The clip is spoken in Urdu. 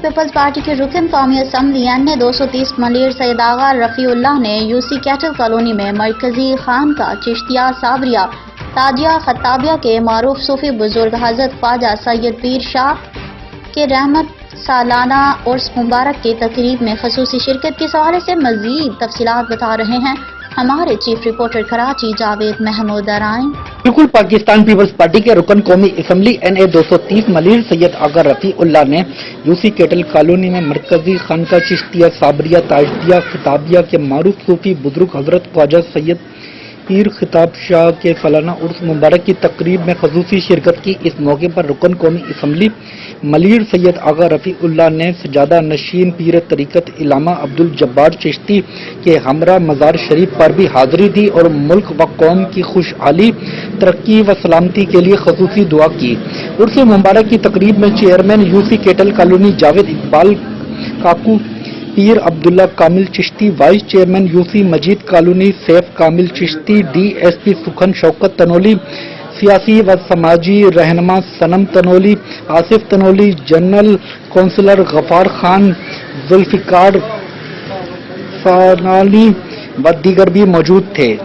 پیپلز پارٹی کے رکن قومی اسمبلی NA 230 ملیر سید آغا رفیع اللہ نے UC کیٹل کالونی میں مرکزی خانقاہ چشتیہ صابریہ تاجیہ خطابیہ کے معروف صوفی بزرگ حضرت خواجہ سید پیر شاہ کے رحمت سالانہ عرس مبارک کی تقریب میں خصوصی شرکت کے حوالے سے مزید تفصیلات بتا رہے ہیں ہمارے چیف رپورٹر کراچی جاوید محمود ارائیں۔ بالکل پاکستان پیپلز پارٹی کے رکن قومی اسمبلی NA 230 ملیر سید آغا رفیع اللہ نے UC کیٹل کالونی میں مرکزی خانقاہ چشتیہ صابریہ تاجیہ خطابیہ کے معروف صوفی بزرگ حضرت خواجہ سید پیر خطاب شاہ کے سالانہ عرس مبارک کی تقریب میں خصوصی شرکت کی۔ اس موقع پر رکن قومی اسمبلی ملیر سید آغا رفیع اللہ نے سجادہ نشین پیر طریقت علامہ عبدالجبار چشتی کے ہمراہ مزار شریف پر بھی حاضری دی اور ملک و قوم کی خوشحالی ترقی و سلامتی کے لیے خصوصی دعا کی۔ عرس مبارک کی تقریب میں chairman UC cattle colony Javed Iqbal Kaku, Pir Abdullah Kamil Chishti, vice chairman UC Majeed colony Saif Kamil Chishti, DSP Sukhan Shaukat Tanoli, سیاسی و سماجی رہنما صنم تنولی، آصف تنولی، جنرل کونسلر غفار خان، ذوالفقار فنانی و دیگر بھی موجود تھے۔